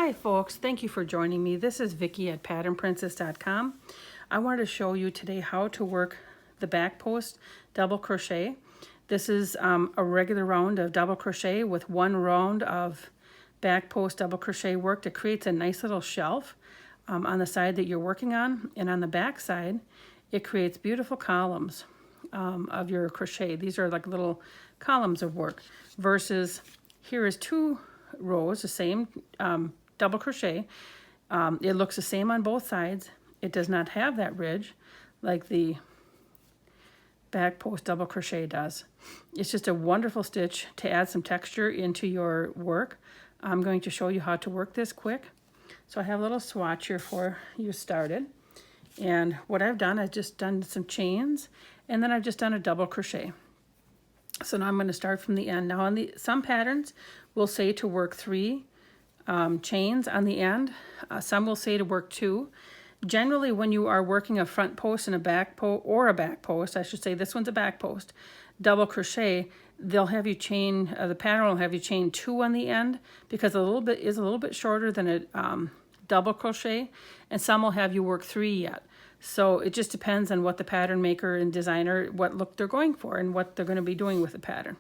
Hi folks, thank you for joining me. This is Vicky at patternprincess.com. I wanted to show you today how to work the back post double crochet. This is a regular round of double crochet with one round of back post double crochet work that creates a nice little shelf on the side that you're working on, and on the back side it creates beautiful columns of your crochet. These are like little columns of work versus here is two rows, the same double crochet. It looks the same on both sides. It does not have that ridge like the back post double crochet does. It's just a wonderful stitch to add some texture into your work. I'm going to show you how to work this quick. So I have a little swatch here for you started. And what I've done, I've just done some chains, and then I've just done a double crochet. So now I'm going to start from the end. Now on some patterns will say to work 3 chains on the end. Some will say to work 2. Generally, when you are working a front post and a back post, or a back post, I should say this one's a back post, double crochet, they'll have you chain, the pattern will have you chain 2 on the end because a little bit shorter than a double crochet, and some will have you work 3 yet. So it just depends on what the pattern maker and designer, what look they're going for and what they're going to be doing with the pattern.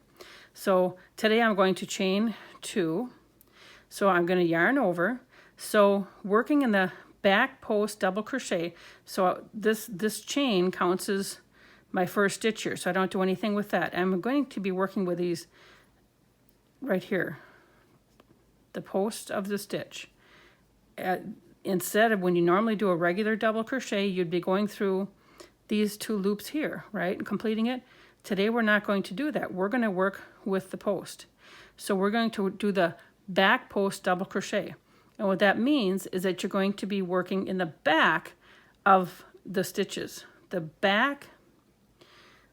So today I'm going to chain 2. So I'm going to yarn over. So working in the back post double crochet, so this chain counts as my first stitch here, so I don't do anything with that. I'm going to be working with these right here, the post of the stitch. Instead of when you normally do a regular double crochet, you'd be going through these 2 loops here, right, and completing it. Today we're not going to do that. We're going to work with the post. So we're going to do the back post double crochet. And what that means is that you're going to be working in the back of the stitches, the back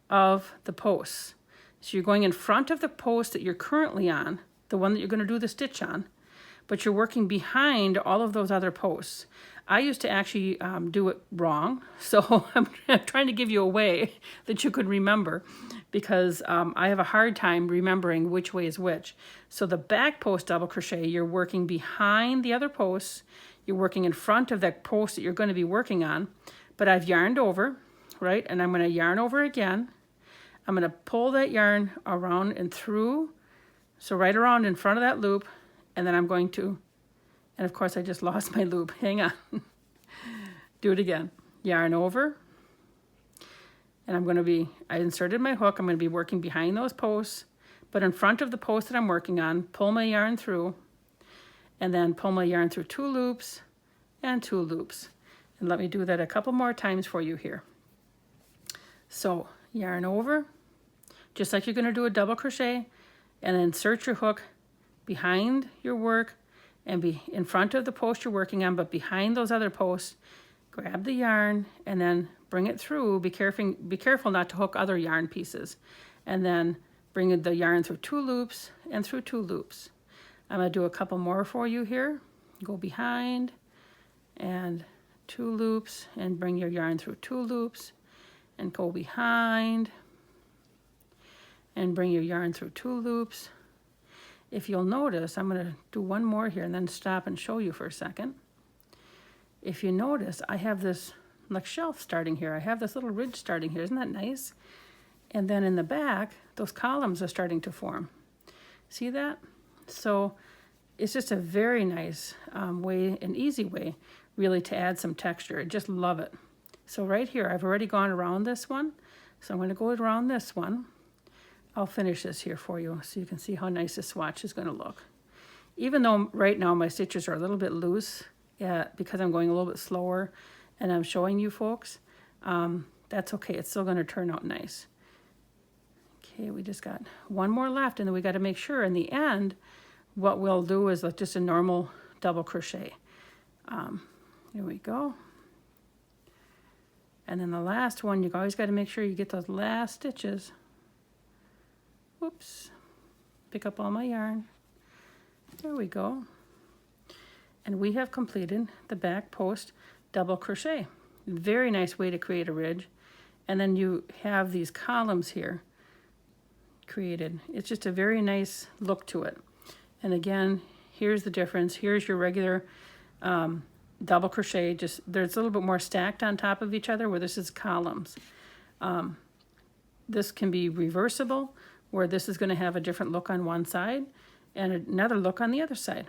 of the posts. So you're going in front of the post that you're currently on, the one that you're going to do the stitch on, but you're working behind all of those other posts. I used to actually do it wrong, so I'm trying to give you a way that you could remember, because I have a hard time remembering which way is which. So the back post double crochet, you're working behind the other posts, you're working in front of that post that you're going to be working on, but I've yarned over, right, and I'm going to yarn over again. I'm going to pull that yarn around and through, so right around in front of that loop, and then I'm going to, and of course I just lost my loop, hang on. Do it again. Yarn over, and I inserted my hook, I'm going to be working behind those posts, but in front of the post that I'm working on, pull my yarn through, and then pull my yarn through 2 loops and 2 loops. And let me do that a couple more times for you here. So yarn over, just like you're going to do a double crochet, and then insert your hook behind your work and be in front of the post you're working on, but behind those other posts. Grab the yarn and then bring it through. Be careful not to hook other yarn pieces. And then bring the yarn through 2 loops and through 2 loops. I'm going to do a couple more for you here. Go behind and 2 loops and bring your yarn through 2 loops and go behind and bring your yarn through 2 loops. If you'll notice, I'm going to do one more here and then stop and show you for a second. If you notice, I have this like shelf starting here. I have this little ridge starting here. Isn't that nice? And then in the back, those columns are starting to form. See that? So it's just a very nice way, an easy way, really, to add some texture. I just love it. So right here, I've already gone around this one. So I'm going to go around this one. I'll finish this here for you so you can see how nice this swatch is going to look. Even though right now my stitches are a little bit loose, because I'm going a little bit slower and I'm showing you folks, that's okay. It's still going to turn out nice. Okay, we just got one more left, and then we got to make sure in the end what we'll do is like just a normal double crochet. Here we go. And then the last one, you always got to make sure you get those last stitches. Whoops, pick up all my yarn. There we go. And we have completed the back post double crochet. Very nice way to create a ridge. And then you have these columns here created. It's just a very nice look to it. And again, here's the difference. Here's your regular double crochet. Just there's a little bit more stacked on top of each other, where this is columns. This can be reversible, where this is going to have a different look on one side and another look on the other side.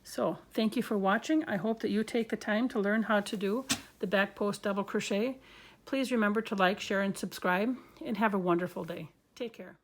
So thank you for watching. I hope that you take the time to learn how to do the back post double crochet. Please remember to like, share, and subscribe, and have a wonderful day. Take care.